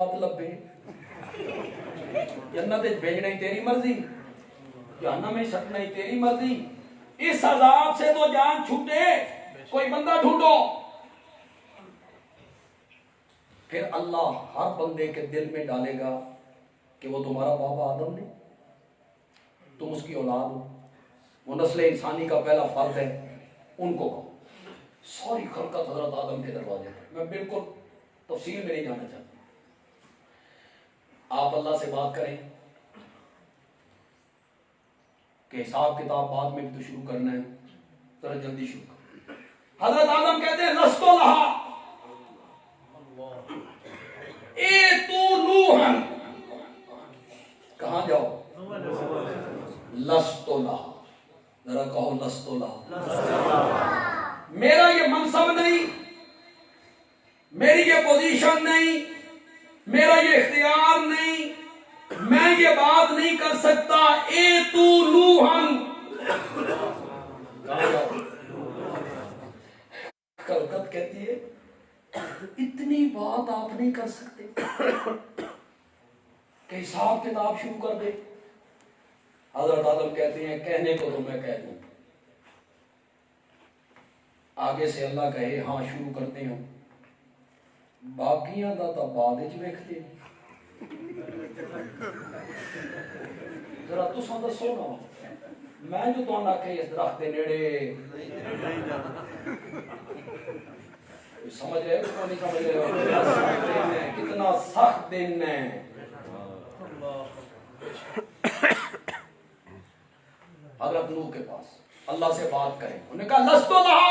लभे जन्नत भेजना ही तेरी मर्जी, जहन्नम में सटना ही तेरी मर्जी। इस अजाब से तो जान छूटे, कोई बंदा ढूंढो। फिर अल्लाह हर बंदे के दिल में डालेगा कि वो तुम्हारा बाबा आदम नहीं, तुम उसकी औलाद हो, वो नस्ल इंसानी का पहला फर्द है, उनको कहो। सारी खलकत हजरत आदम के दरवाजे पर। मैं बिल्कुल तफसील में नहीं जाना चाहता। आप अल्लाह से बात करें कि हिसाब किताब बाद में भी तो शुरू करना है, जरा जल्दी शुरू करो। हजरत आदम कहते हैं लस्तो लहा ए तू नूहन, कहां जाओ? लस्तो लहा, जरा कहो लस्तो लहा। मेरा ये मनसब नहीं, मेरी ये पोजीशन नहीं, मेरा ये इख्तियार नहीं, मैं ये बात नहीं कर सकता। ए तू नूहन, कलकत कहती है इतनी बात आप नहीं कर सकते कि हिसाब किताब शुरू कर दे। हजरत आदम कहते हैं कहने को तो मैं कह दूं, आगे से अल्लाह कहे हाँ शुरू करते हो, बाकियां दा तो बाद विच वेखदे। जरा तुसां दसो ना, मैं जो तुहानू आखे इस दरख्त के नेड़े, समझ रहे हो नहीं समझ रहे हो? कितना सख्त दिन है। हजरत नूह के पास अल्लाह से बात करें, उन्होंने कहा लस्तो लहा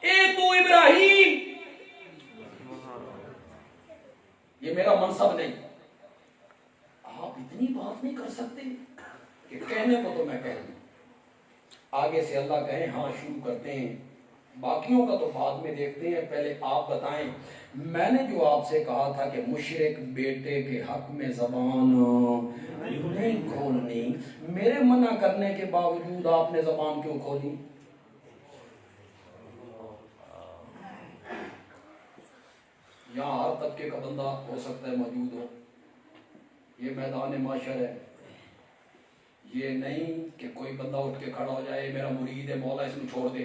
ए तू इब्राहिम, ये मेरा मनसब नहीं, आप इतनी बात नहीं कर सकते कि कहने को तो मैं कह दूं। आगे से अल्लाह कहे हाँ शुरू करते हैं, बाकियों का तो बाद में देखते हैं, पहले आप बताएं मैंने जो आपसे कहा था कि मुशरिक बेटे के हक में जबान नहीं खोलनी, मेरे मना करने के बावजूद आपने जबान क्यों खोली? यहाँ हर तबके का बंदा हो सकता है मौजूद हो, ये मैदान माशर है। ये नहीं कि कोई बंदा उठ के खड़ा हो जाए मेरा मुरीद है मौला इसमें छोड़ दे,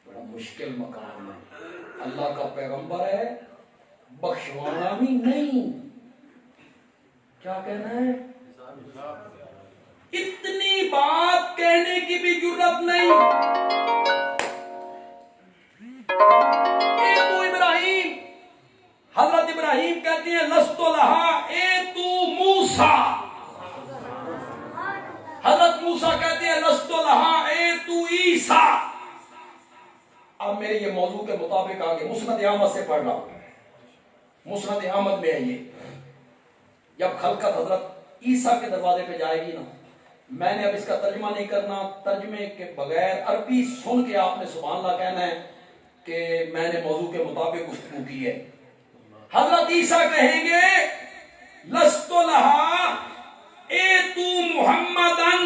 बड़ा मुश्किल मकाम है। अल्लाह का पैगंबर है, बख्शवाना भी नहीं, क्या कहना है? इतनी बात कहने की भी जरूरत नहीं। ए तू इब्राहिम, हजरत इब्राहिम कहते हैं लस्तो लहा ए तू मूसा, हजरत मूसा कहते हैं लस्तो लहा ए तू ईसा। अब मेरे ये मौजू के मुताबिक आगे मुस्नद अहमद से पढ़ रहा हूं, मुस्नद अहमद में है ये। जब खलकत हजरत ईसा के दरवाजे पे जाएगी ना, मैंने अब इसका तर्जुमा नहीं करना, तर्जुमे के बगैर अरबी सुन के आपने सुभान अल्लाह कहना है कि मैंने मौजू के मुताबिक गुफ्तगू की है। हजरत ईसा कहेंगे लस्तो लहा ए तू मुहम्मदन,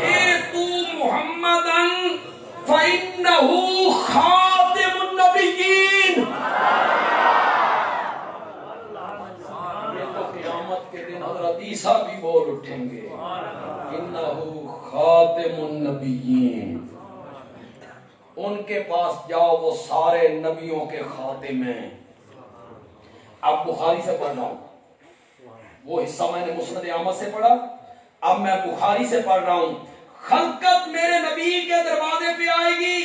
ए तू मुहम्मदन फइन्नहु खातिमुन नबिय्यीन। क़यामत के दिन हजरत ईसा भी बोल उठेंगे इन्नहु खातिमुन नबिय्यीन। उनके पास जाओ, वो सारे नबियों के खातिम हैं। अब बुखारी से पढ़ रहा हूं, वो हिस्सा मैंने मुस्नद अहमद से पढ़ा, अब मैं बुखारी से पढ़ रहा हूं। खलकत मेरे नबी के दरवाजे पे आएगी।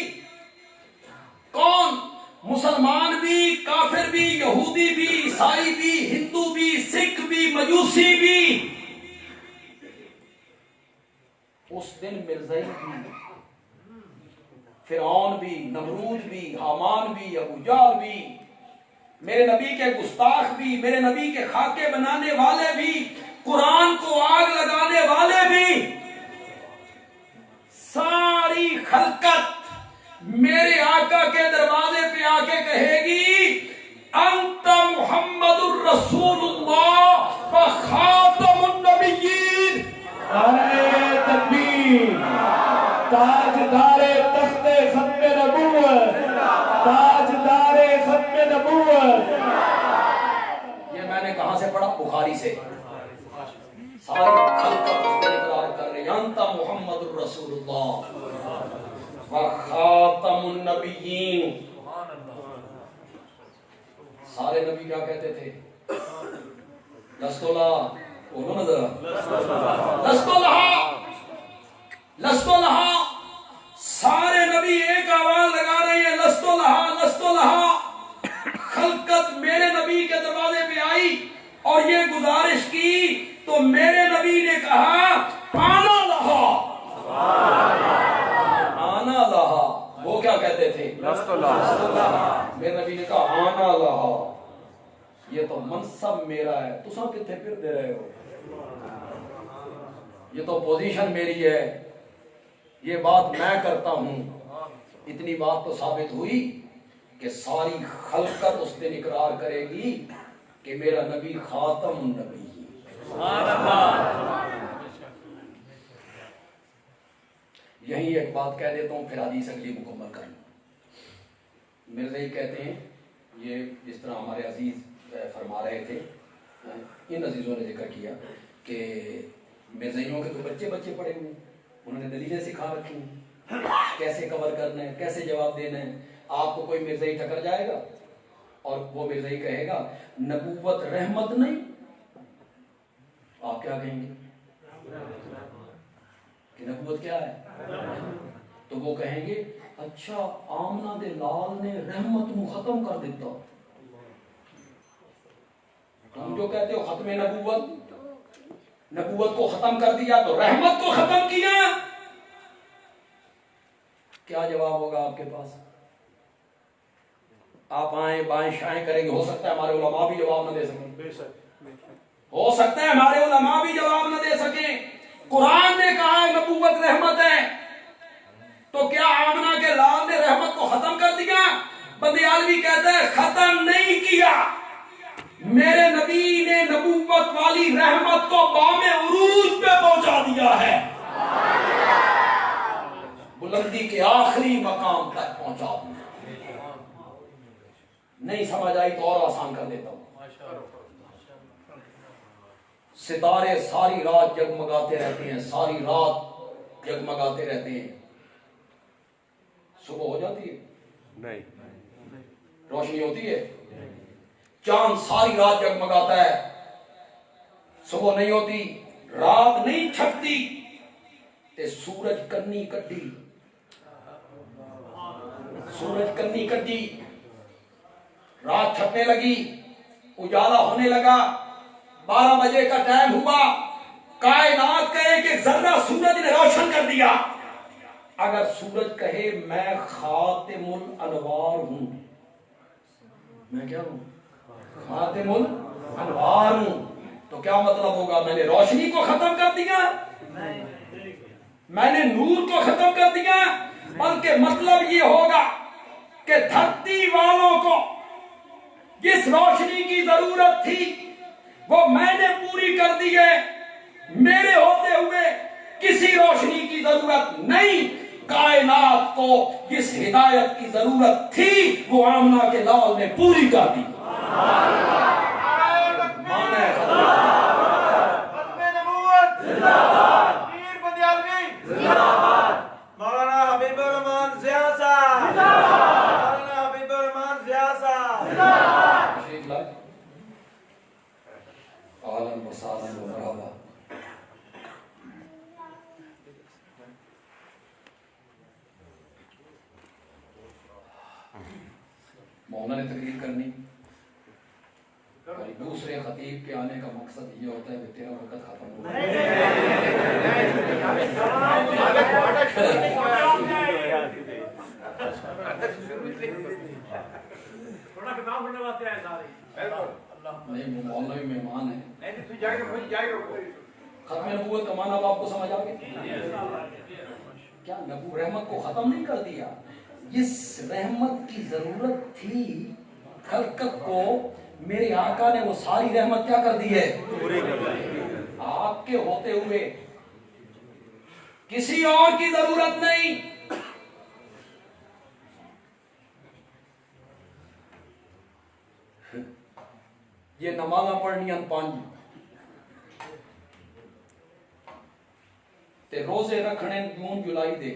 कौन? मुसलमान भी, काफिर भी, यहूदी भी, ईसाई भी, हिंदू भी, सिख भी, मजूसी भी। उस दिन मिर्ज़ाई भी, फिरौन भी, नमरूद भी, हामान भी, अबू जहल भी, मेरे नबी के गुस्ताख भी, मेरे नबी के खाके बनाने वाले भी, कुरान को आग लगाने वाले भी, सारी खलकत मेरे आका के दरवाजे पे आके कहेगी अंत मुहम्मदुर रसूलुल्लाह व खातमुन नबिय्यीन। नारे तकबीर, ताजदारे तख्ते खत्मे नबूवत, ताजदार पढ़ा? बुखारी से। सारी खल्कत उसके इकरार कर रही अंता मुहम्मदुर रसूलुल्लाह व खातमुन नबिय्यीन। सारे नबी क्या कहते थे? लस्तुल्ला, बोलो ना जरा, लस्तुल्ला। सारे नबी एक आवाज लगा रहे हैं, लस्तुल्ला। खल्कत मेरे नबी के दरवाजे पे आई और ये गुजारिश की, तो मेरे नबी ने कहा आना लहा। वो क्या कहते थे? मेरे नबी ने कहा आना लहा। ये तो मनसब मेरा है, तुसा कितने फिर दे रहे हो? ये तो पोजीशन मेरी है, ये बात मैं करता हूं। इतनी बात तो साबित हुई कि सारी खल्कत उस दिन इकरार करेगी कि मेरा नबी खातम नबी। यही एक बात कह देता हूं, फिर हदीस अगली मुकम्मल कर लूं। मिर्ज़ा कहते हैं, ये जिस तरह हमारे अजीज फरमा रहे थे, इन अजीजों ने जिक्र किया कि मिर्ज़ाइयों के तो बच्चे बच्चे पड़े हुए, उन्होंने दलीलें सिखा रखी हैं कैसे कवर करना है, कैसे जवाब देना है। आपको कोई मिर्ज़ाई टकर जाएगा और वो मिर्ज़ाई कहेगा नबूवत रहमत नहीं, आप क्या कहेंगे कि नबूवत क्या है? तो वो कहेंगे अच्छा आमना दे लाल ने रहमत को खत्म कर दिता। तुम जो कहते हो खत्म नबूवत को खत्म कर दिया, तो रहमत को खत्म किया। क्या जवाब होगा आपके पास? आप आए बाएं शाएं करेंगे, हो सकता है हमारे उलमा भी जवाब न दे सकें, हो सकता है हमारे उलमा भी जवाब न दे सकें। कुरान ने कहा है नबूवत रहमत है, तो क्या आमना के लाल ने रहमत को खत्म कर दिया? बंदियालवी कहता है खत्म नहीं किया, मेरे नबी ने नबूवत वाली रहमत को बामे उरूज पे पहुंचा दिया है, बुलंदी के आखिरी मकाम तक पहुंचा दिया। नहीं समझ आई तो और आसान कर देता हूं। सितारे सारी रात जगमगाते रहते हैं, सारी रात जगमगाते रहते हैं, सुबह हो जाती है? नहीं। रोशनी होती है? चांद सारी रात जगमगाता है, सुबह नहीं होती, रात नहीं छपती, ते सूरज कन्नी कड्डी, सूरज कन्नी कड्डी, रात छपने लगी, उजाला होने लगा, 12 बजे का टाइम हुआ, कायनात कहे कि जर्रा सूरज ने रोशन कर दिया। अगर सूरज कहे मैं खातिमुल अनवार हूं, मैं क्या हूं? खातिमुल अनवार हूं, तो क्या मतलब होगा? मैंने रोशनी को खत्म कर दिया, मैंने नूर को खत्म कर दिया। बल्कि मतलब ये होगा कि धरती वालों को जिस रोशनी की जरूरत थी वो मैंने पूरी कर दी है, मेरे होते हुए किसी रोशनी की जरूरत नहीं। कायनात को जिस हिदायत की जरूरत थी वो आमना के लाल ने पूरी कर दी। मौलाना हबीबुर रहमान ज़िया साहब, मौलाना हबीबुर रहमान ज़िया साहब। आलम वसालम व मरहबा। मौलाना ने तकरीर करनी, और दूसरे खतीब के आने का मकसद ये होता है कि तेरा वक्त खत्म हो जाए। नहीं, मौलवी मेहमान है। खत्म नबूवत का माना अब आपको समझ आ गया? क्या नबू रहमत को खत्म नहीं कर दिया? जिस रहमत की जरूरत थी खल्कत को, मेरे आका ने वो सारी रहमत क्या कर दी है? आपके होते हुए किसी और की जरूरत नहीं। ये नमाज़ा पढ़नियां 5 ते रोजे रखने जून जुलाई दे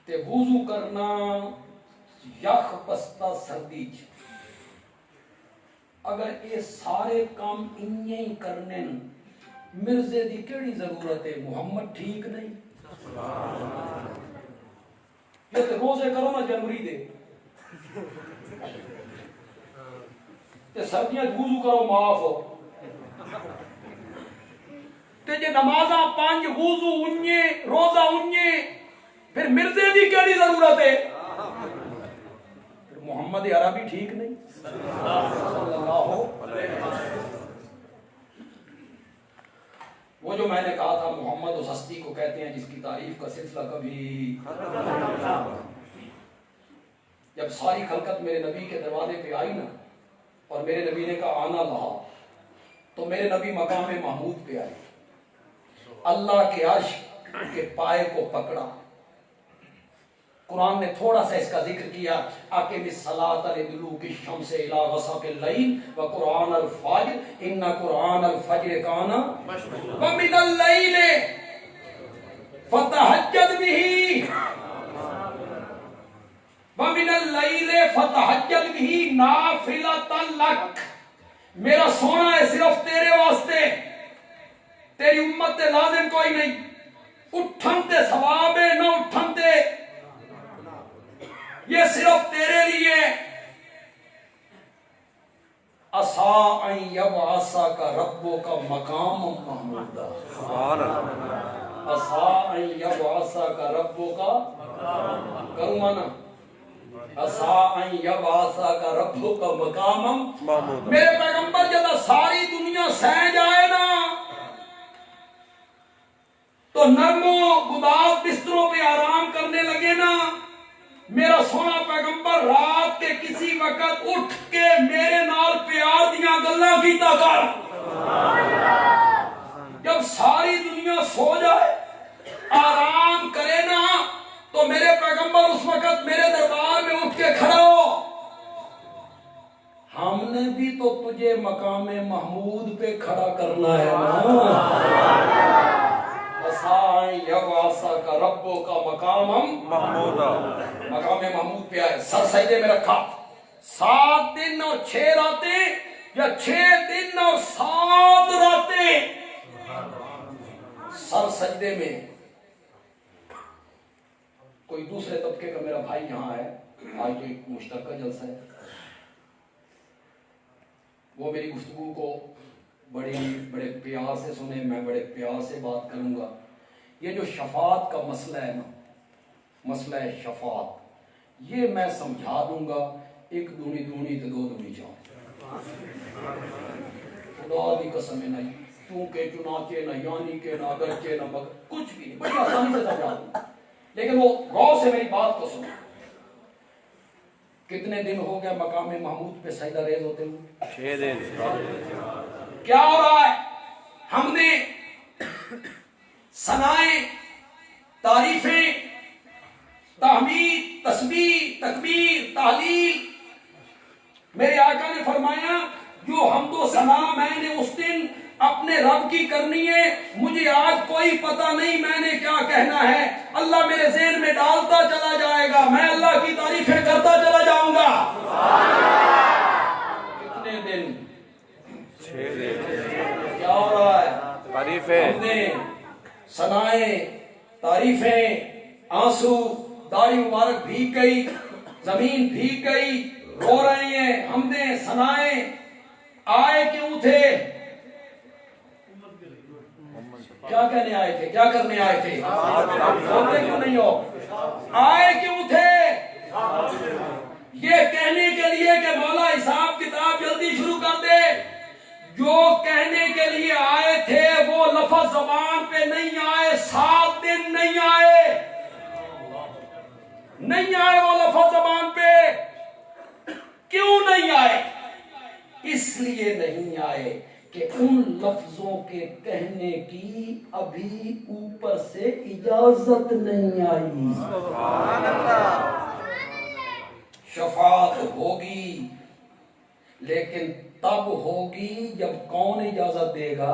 ते वुजू करना यख बस्ता सर्दी च। अगर ये सारे काम इन्ने ही करने मिर्जे दी केड़ी जरूरत है? मुहम्मद ठीक नहीं? ये तो रोजे करो ना जनवरी दे ते सर्दियां वुजू करो माफ हो ते जे नमाजा 5 वुजू उन्ने रोजा उन्ने फिर मिर्जे दी केड़ी जरूरत है? फिर मोहम्मद अरबी ठीक नहीं सल्लल्लाहु अलैहि वसल्लम। वो जो मैंने कहा था मोहम्मद उस हस्ती को कहते हैं जिसकी तारीफ का सिलसिला कभी जब सारी खलकत मेरे नबी के दरवाजे पे आई ना और मेरे नबी ने कहा आना लहा तो मेरे नबी मकाम महमूद पे आए, अल्लाह के अर्श के पाए को पकड़ा। कुरान ने थोड़ा सा इसका जिक्र किया, आकिमिस सलात लिदुलूकी शम्से इला गसाकिल लैल व कुरान अल फज्र इन्ना कुरान अल फज्र काना व मिनल लैल फतहज्जद बिही व मिनल लैल फतहज्जद बिही नाफिलतन लक। मेरा सोना है सिर्फ तेरे वास्ते, तेरी उम्मत ते लाजिम कोई नहीं। उठन ते सवाब है ना उठन ते, ये सिर्फ तेरे लिए। असा यबअसा का रब्बो का मकाम महमूदा, असा यबअसा का रब्बो का करूँ माना, असा यबअसा का रब्बो का मकाम महमूदा। मेरे पैगंबर जब सारी दुनिया सह जाए ना तो नरमो गुदाब बिस्तरों पे आराम करने लगे ना, मेरा सोना पैगंबर रात के किसी वक्त उठ के मेरे नाल प्यार दिया गल्लां कीता कर। जब सारी दुनिया सो जाए आराम करे ना तो मेरे पैगंबर उस वक्त मेरे दरबार में उठ के खड़ा हो। हमने भी तो तुझे मकामे महमूद पे खड़ा करना है ना। का रब्बो का मकाम महमूद पे आए, सर सजदे में रखा। 7 दिन और 6 रातें या 6 दिन और 7 रातें सर सजदे में। कोई दूसरे तबके का मेरा भाई यहाँ है, आज तो एक मुश्तरका जलसा है, वो मेरी गुफ्तगू को बड़े प्यार से सुने, मैं बड़े प्यार से बात करूंगा। ये जो शफात का मसला है ना, मसला है शफात, ये मैं समझा दूंगा। 1 दूनी दूनी तो 2 दूनी 4। खुदा की कसम है, नहीं तू के चुनाचे न यानी के न अगरचे न मगर कुछ भी नहीं, बड़ी आसानी से समझा दूंगा। लेकिन वो गौर से मेरी बात को सुनो। कितने दिन हो गया मकाम महमूद पे सजदा रेज होते हुए? 6 दिन। क्या हो रहा है? हमने सनाए, तारीफें, तहमीद, तस्बीह, तकबीर, तालील, मेरे आका ने फरमाया जो हमदो सना मैंने उस दिन अपने रब की करनी है, मुझे आज कोई पता नहीं मैंने क्या कहना है। अल्लाह मेरे ज़हन में डालता चला जाएगा, मैं अल्लाह की तारीफें करता चला जाऊंगा। कितने दिन? 6 दिन। क्या हो रहा है? तारीफें, हमने सनाए, तारीफें, आंसू, दाढ़ी मुबारक भीग गई, जमीन भीग गई, रो रहे हैं। हमने सनाए आए क्यों थे? क्या कहने आए थे? क्या करने आए थे? बोलते क्यों नहीं हो? आए क्यों थे? ये कहने के लिए कि मौला हिसाब किताब जल्दी शुरू कर दे। जो कहने के लिए आए थे वो लफ्ज़ ज़बान पे नहीं आए, 7 दिन नहीं आए, नहीं आए वो लफ्ज़ ज़बान पे। क्यों नहीं आए? इसलिए नहीं आए कि उन लफ्जों के कहने की अभी ऊपर से इजाजत नहीं आई। शफाअत होगी, लेकिन तब होगी जब कौन इजाजत देगा?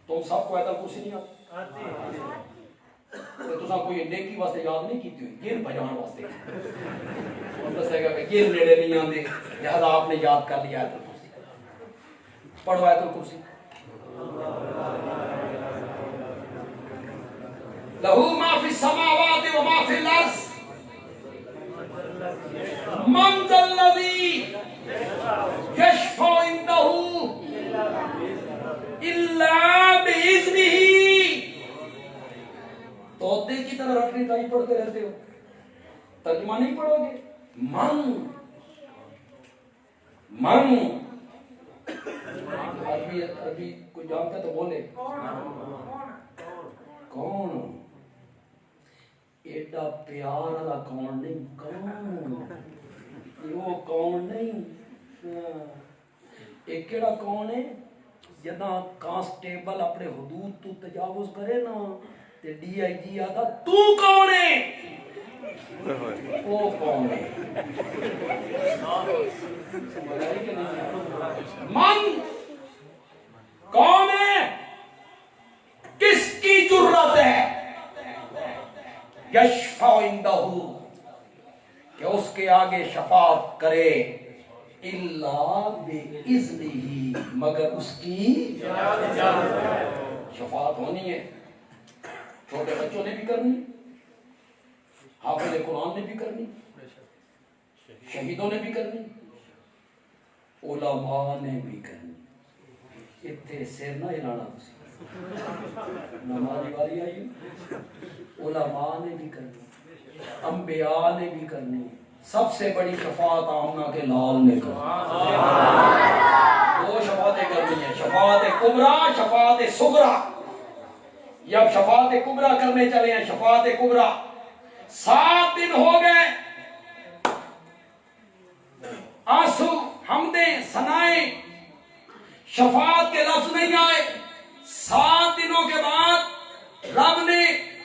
तुम सबको आयतल कुर्सी नहीं आती तो तुसा कोई नेकी वास्ते याद नहीं की हुई, गिर बजाने वास्ते दसेगा कि गिर नेड़े नहीं आते, लिहाजा आपने याद कर लिया आयतल कुर्सी। पढ़ो आयतल कुर्सी। लहू मा फी समावाति व मा फिल अर्ज़ मन ज़ल्लज़ी यशफ़अ इंदहू इल्ला बिइज़्निही। तोते की तरह रटनी ताई पढ़ते रहते हो, तर्जुमा नहीं पढ़ोगे। मन मन अरबी कोई जानता तो बोले कौन? एडा प्यार वाला कौन नहीं, कौन वो कौन नहीं। एक केड़ा कौन है जदा कांस्टेबल अपने हुदूद तू तजावुज करे ना ते डीआईजी आता तू कौन है? वो कौन है? मन कौन है? किसकी जुर्रत है यशफ़अ इंदहू कि उसके आगे शफाअत करे, इल्ला बिइज़्निही मगर उसकी शफाअत होनी है। छोटे बच्चों ने भी करनी, हाफिज़ कुरान ने भी करनी, शहीदों ने भी करनी, उलमा ने भी करनी। इत्थे सिर ना हिलाना, नमाज़ी वाली आई, उलमा ने भी करनी, अंबिया ने भी करनी। सबसे बड़ी शफाअत आमना के लाल ने करनी। दो शफाअतें करनी है, शफाअत कुबरा, शफाअत सुगरा। जब शफाअत कुबरा करने चले हैं, शफाअत कुबरा 7 दिन हो गए, आंसू हमदे सनाए शफाअत के लफ्ज नहीं आए। 7 दिनों के बाद रब ने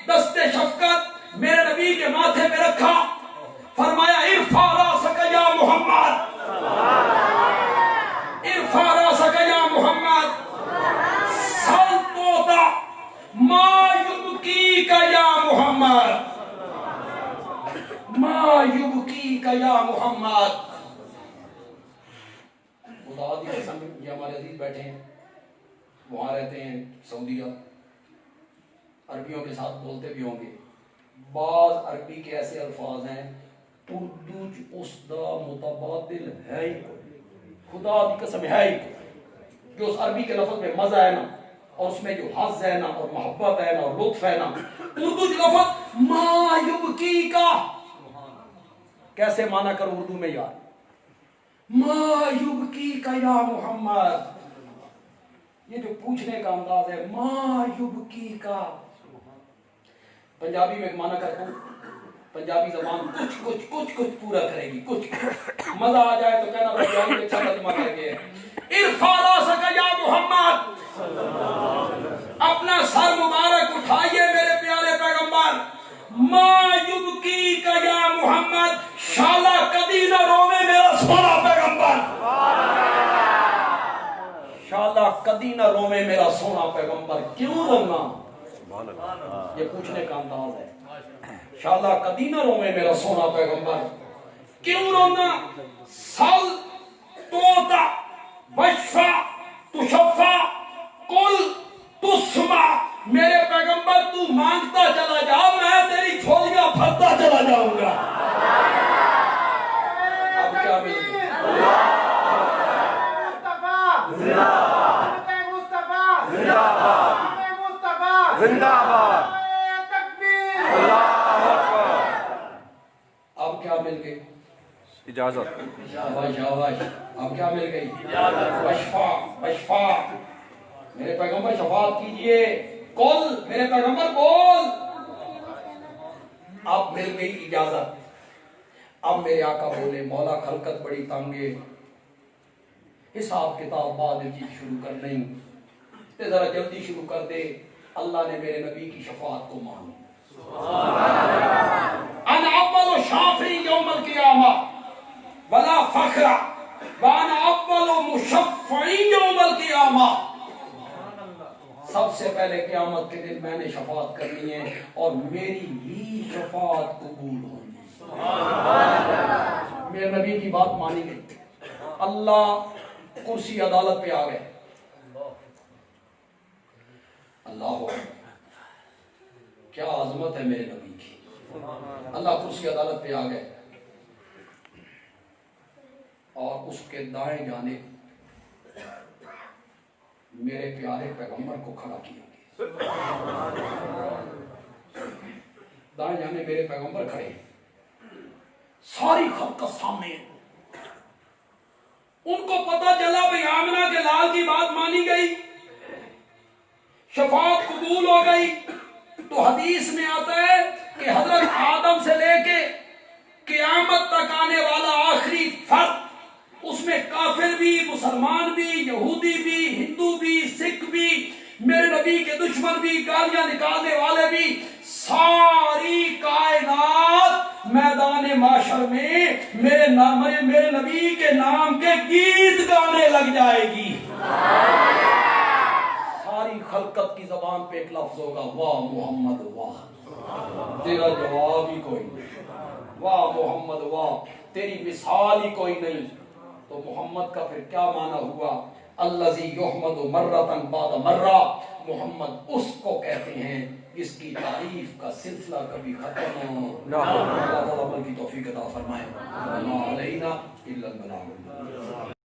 दस्ते शफकत मेरे नबी के माथे पे रखा, फरमाया इरफा रासक या मोहम्मद, इरफा रासक या मोहम्मद, सल तोता मा युबकी का या मोहम्मद, मा युबकी का या मोहम्मद। खुदा दी कसम, ये हमारे अजीज बैठे हैं, वहां रहते हैं सऊदीया, अरबियों के साथ बोलते भी होंगे। बाज अरबी के ऐसे अल्फाज हैं उर्दू उसदा मुतबादिल है ही, खुदा की कसम है ही, जो उस अरबी के लफ्ज में मजा है ना, और उसमें जो हज़ है ना, और मोहब्बत है ना, और लुत्फ है ना। उर्दू के लफ्ज मायुबकी का कैसे माना करो उर्दू में यार, मायुबकी का या मोहम्मद। ये जो पूछने का अंदाज है, मायुबकी का। पंजाबी में माना करता हूँ, पंजाबी जबान कुछ कुछ कुछ कुछ पूरा करेगी, कुछ मजा आ जाए तो कहना पंजाबी अच्छा तर्जुमा करके इरफा रासक या मोहम्मद, अपना सर मुबारक उठाइए मेरे प्यारे पैगंबर, मायुबकी का या मोहम्मद, शाला कदी न रोवे मेरा सोना पैगंबर, शाला कदी न रोवे मेरा सोना पैगंबर। क्यों रोना? ये पूछने का अंदाज है। शाला कदी न रोवे मेरा सोना पैगंबर, क्यों रोना? सल तोता वशफा तुशफा कुल तुस्मा, मेरे पैगंबर तू मांगता चला जा, मैं तेरी झोलियां भरता चला जाऊंगा। अब क्या मिल जिंदाबाद। अब क्या मिल गई? इजाजत। शाबाश शाबाश। अब क्या मिल गई? वशफा वशफा, मेरे पैगंबर शफाअत कीजिए। कुल, मेरे पैगंबर बोल। अब मिल गई इजाजत। अब मेरे आका बोले, मौला खलकत बड़ी तंगे, हिसाब किताब बाद में शुरू कर नहीं, जरा जल्दी शुरू कर दे। अल्लाह ने मेरे नबी की शफाअत को मानी। अन अव्वल सबसे पहले क़यामत के दिन मैंने शफाअत करनी है और मेरी ही शफाअत कबूल होनी है। मेरे नबी की बात मानी गई। अल्लाह कुर्सी अदालत पे आ गए। अल्लाह क्या आजमत है मेरे नबी की। अल्लाह कुर्सी अदालत पे आ गए और उसके दाएं जाने मेरे प्यारे पैगंबर को खड़ा किया। दाएं जाने मेरे पैगंबर खड़े, सारी खल्क़त सामने। उनको पता चला भाई आमिना के लाल की बात मानी गई, शफाअत कबूल हो गई। तो हदीस में आता है कि हजरत आदम से लेके क़यामत तक आने वाला आखिरी फर्द, उसमें काफिर भी, मुसलमान भी, यहूदी भी, हिंदू भी, सिख भी, मेरे नबी के दुश्मन भी, गालियां निकालने वाले भी, सारी कायनात मैदान माशर में मेरे नबी के नाम के गीत गाने लग जाएगी। सारी खल्कत की जबान पे एक लफ्ज होगा, वाह मोहम्मद वाह। तेरा जवाब ही कोई नहीं। वाह मोहम्मद वाह, तेरी मिसाल ही कोई नहीं। तो मोहम्मद का फिर क्या माना हुआ? अल्लज़ी युहमदु मर्रतन बाद मर्रा। मोहम्मद उसको कहते हैं जिसकी तारीफ का सिलसिला कभी खत्म न हो। अल्लाह ताला अमल की तौफीक अता फरमाए। ला अलैना इल्लल बलाग।